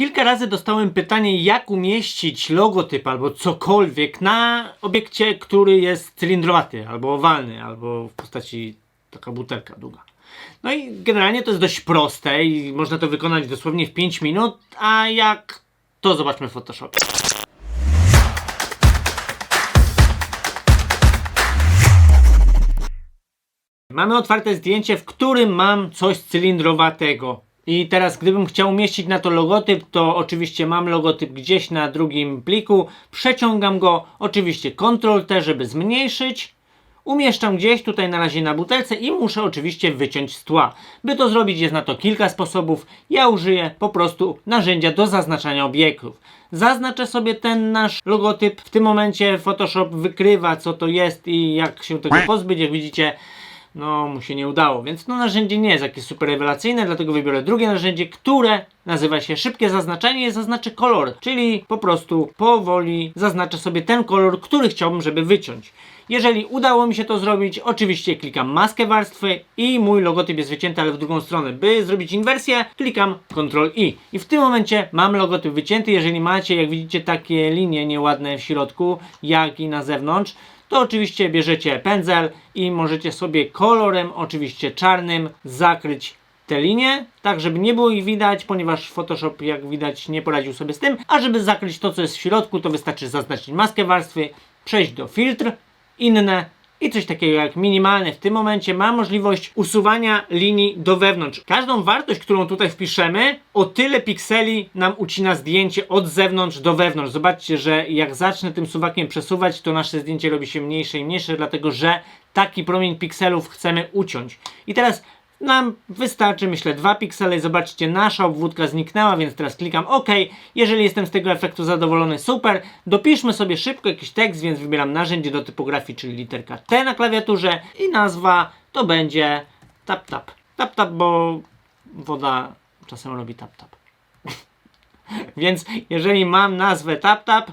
Kilka razy dostałem pytanie, jak umieścić logotyp albo cokolwiek na obiekcie, który jest cylindrowaty, albo owalny, albo w postaci taka butelka długa. No i generalnie to jest dość proste i można to wykonać dosłownie w 5 minut, a jak to zobaczmy w Photoshopie. Mamy otwarte zdjęcie, w którym mam coś cylindrowatego. I teraz gdybym chciał umieścić na to logotyp, to oczywiście mam logotyp gdzieś na drugim pliku, przeciągam go, oczywiście Ctrl+T, żeby zmniejszyć, umieszczam gdzieś tutaj na razie na butelce i muszę oczywiście wyciąć z tła. By to zrobić jest na to kilka sposobów, ja użyję po prostu narzędzia do zaznaczania obiektów. Zaznaczę sobie ten nasz logotyp, w tym momencie Photoshop wykrywa co to jest i jak się tego pozbyć, jak widzicie. No, mu się nie udało, więc to narzędzie nie jest jakieś super rewelacyjne, dlatego wybiorę drugie narzędzie, które nazywa się szybkie zaznaczenie i zaznaczę kolor, czyli po prostu powoli zaznaczę sobie ten kolor, który chciałbym, żeby wyciąć. Jeżeli udało mi się to zrobić, oczywiście klikam maskę warstwy i mój logotyp jest wycięty, ale w drugą stronę. By zrobić inwersję, klikam Ctrl+I. I w tym momencie mam logotyp wycięty. Jeżeli macie, jak widzicie, takie linie nieładne w środku, jak i na zewnątrz, to oczywiście bierzecie pędzel i możecie sobie kolorem, oczywiście czarnym, zakryć te linie, tak żeby nie było ich widać, ponieważ Photoshop, jak widać, nie poradził sobie z tym. A żeby zakryć to, co jest w środku, to wystarczy zaznaczyć maskę warstwy, przejść do filtr, inne i coś takiego jak minimalne. W tym momencie ma możliwość usuwania linii do wewnątrz. Każdą wartość, którą tutaj wpiszemy, o tyle pikseli nam ucina zdjęcie od zewnątrz do wewnątrz. Zobaczcie, że jak zacznę tym suwakiem przesuwać, to nasze zdjęcie robi się mniejsze i mniejsze, dlatego że taki promień pikselów chcemy uciąć. I teraz nam wystarczy, myślę, 2 piksele i zobaczcie, nasza obwódka zniknęła, więc teraz klikam OK. Jeżeli jestem z tego efektu zadowolony, super. Dopiszmy sobie szybko jakiś tekst, więc wybieram narzędzie do typografii, czyli literka T na klawiaturze i nazwa to będzie tap tap. Tap tap, bo woda czasem robi tap tap. Więc jeżeli mam nazwę tap tap,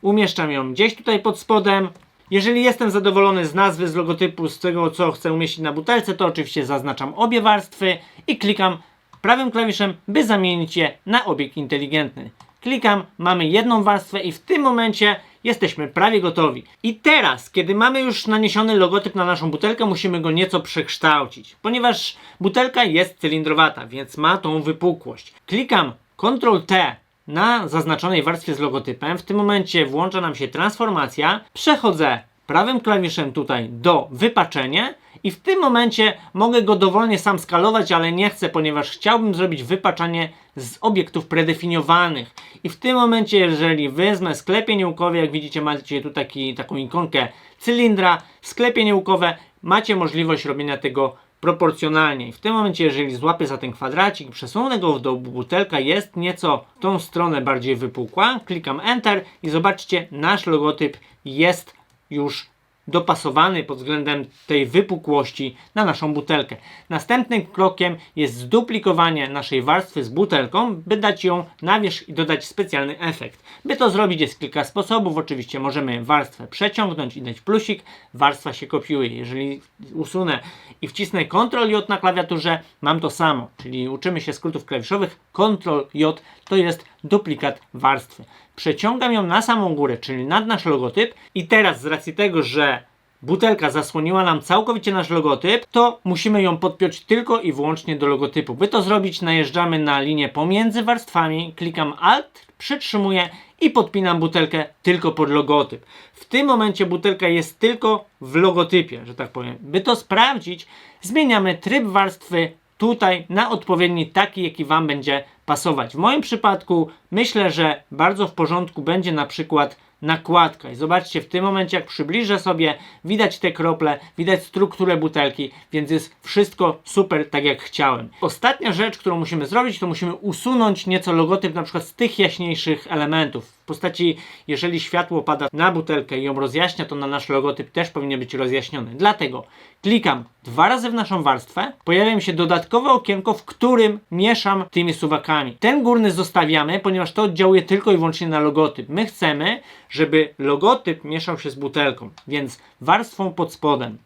umieszczam ją gdzieś tutaj pod spodem. Jeżeli jestem zadowolony z nazwy, z logotypu, z tego co chcę umieścić na butelce, to oczywiście zaznaczam obie warstwy i klikam prawym klawiszem, by zamienić je na obiekt inteligentny. Klikam, mamy jedną warstwę i w tym momencie jesteśmy prawie gotowi. I teraz, kiedy mamy już naniesiony logotyp na naszą butelkę, musimy go nieco przekształcić, ponieważ butelka jest cylindrowata, więc ma tą wypukłość. Klikam Ctrl+T na zaznaczonej warstwie z logotypem. W tym momencie włącza nam się transformacja. Przechodzę prawym klawiszem tutaj do wypaczenia i w tym momencie mogę go dowolnie sam skalować, ale nie chcę, ponieważ chciałbym zrobić wypaczanie z obiektów predefiniowanych. I w tym momencie, jeżeli wezmę sklep pieniłkowy, jak widzicie, macie tu taką ikonkę cylindra, sklep pieniłkowe, macie możliwość robienia tego proporcjonalnie. I w tym momencie, jeżeli złapię za ten kwadracik i przesunę go do butelka, jest nieco w tą stronę bardziej wypukła. Klikam Enter i zobaczcie, nasz logotyp jest już dopasowany pod względem tej wypukłości na naszą butelkę. Następnym krokiem jest zduplikowanie naszej warstwy z butelką, by dać ją na wierzch i dodać specjalny efekt. By to zrobić jest kilka sposobów. Oczywiście możemy warstwę przeciągnąć i dać plusik. Warstwa się kopiuje. Jeżeli usunę i wcisnę Ctrl+J na klawiaturze, mam to samo. Czyli uczymy się skrótów klawiszowych. Ctrl+J to jest duplikat warstwy. Przeciągam ją na samą górę, czyli nad nasz logotyp i teraz z racji tego, że butelka zasłoniła nam całkowicie nasz logotyp, to musimy ją podpiąć tylko i wyłącznie do logotypu. By to zrobić, najeżdżamy na linię pomiędzy warstwami, klikam Alt, przytrzymuję i podpinam butelkę tylko pod logotyp. W tym momencie butelka jest tylko w logotypie, że tak powiem. By to sprawdzić, zmieniamy tryb warstwy tutaj na odpowiedni taki, jaki Wam będzie pasować. W moim przypadku myślę, że bardzo w porządku będzie na przykład nakładka. I zobaczcie, w tym momencie jak przybliżę sobie, widać te krople, widać strukturę butelki, więc jest wszystko super tak jak chciałem. Ostatnia rzecz, którą musimy zrobić, to musimy usunąć nieco logotyp na przykład z tych jaśniejszych elementów. W postaci, jeżeli światło pada na butelkę i ją rozjaśnia, to na nasz logotyp też powinien być rozjaśniony. Dlatego klikam 2 razy w naszą warstwę, pojawia mi się dodatkowe okienko, w którym mieszam tymi suwakami. Ten górny zostawiamy, ponieważ to oddziałuje tylko i wyłącznie na logotyp. My chcemy, żeby logotyp mieszał się z butelką, więc warstwą pod spodem.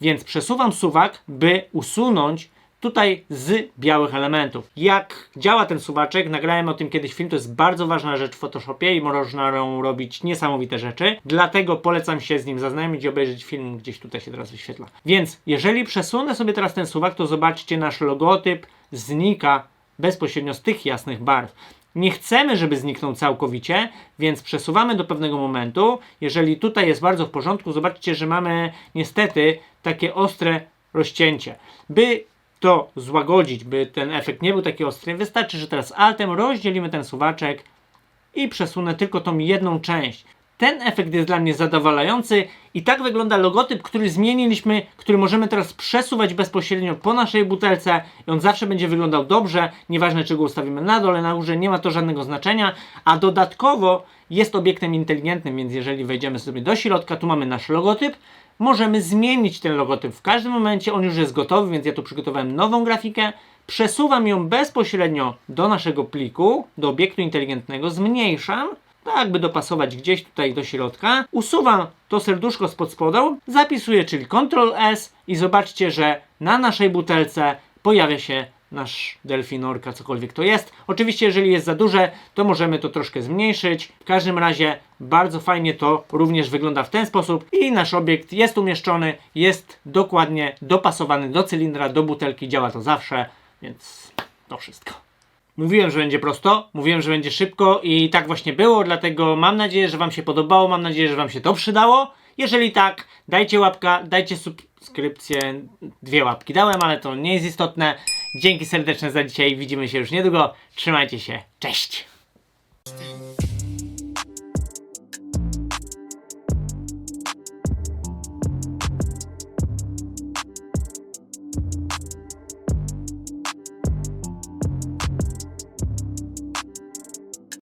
Więc przesuwam suwak, by usunąć tutaj z białych elementów. Jak działa ten suwaczek, nagrałem o tym kiedyś film, to jest bardzo ważna rzecz w Photoshopie i można robić niesamowite rzeczy, dlatego polecam się z nim zaznajomić i obejrzeć film, gdzieś tutaj się teraz wyświetla. Więc jeżeli przesunę sobie teraz ten suwak, to zobaczcie, nasz logotyp znika bezpośrednio z tych jasnych barw. Nie chcemy, żeby zniknął całkowicie, więc przesuwamy do pewnego momentu. Jeżeli tutaj jest bardzo w porządku, zobaczcie, że mamy niestety takie ostre rozcięcie. By to złagodzić, by ten efekt nie był taki ostry, wystarczy, że teraz Altem rozdzielimy ten suwaczek i przesunę tylko tą jedną część. Ten efekt jest dla mnie zadowalający i tak wygląda logotyp, który zmieniliśmy, który możemy teraz przesuwać bezpośrednio po naszej butelce i on zawsze będzie wyglądał dobrze, nieważne czy go ustawimy na dole, na górze, nie ma to żadnego znaczenia, a dodatkowo jest obiektem inteligentnym, więc jeżeli wejdziemy sobie do środka, tu mamy nasz logotyp, możemy zmienić ten logotyp w każdym momencie, on już jest gotowy, więc ja tu przygotowałem nową grafikę, przesuwam ją bezpośrednio do naszego pliku, do obiektu inteligentnego, zmniejszam, tak by dopasować gdzieś tutaj do środka, usuwam to serduszko spod spodu, zapisuję, czyli Ctrl S i zobaczcie, że na naszej butelce pojawia się nasz delfin, orka, cokolwiek to jest. Oczywiście jeżeli jest za duże, to możemy to troszkę zmniejszyć. W każdym razie bardzo fajnie to również wygląda w ten sposób i nasz obiekt jest umieszczony, jest dokładnie dopasowany do cylindra, do butelki, działa to zawsze, więc to wszystko. Mówiłem, że będzie prosto, mówiłem, że będzie szybko i tak właśnie było, dlatego mam nadzieję, że Wam się podobało, mam nadzieję, że Wam się to przydało. Jeżeli tak, dajcie łapka, dajcie subskrypcję, 2 łapki dałem, ale to nie jest istotne. Dzięki serdeczne za dzisiaj, widzimy się już niedługo, trzymajcie się, cześć!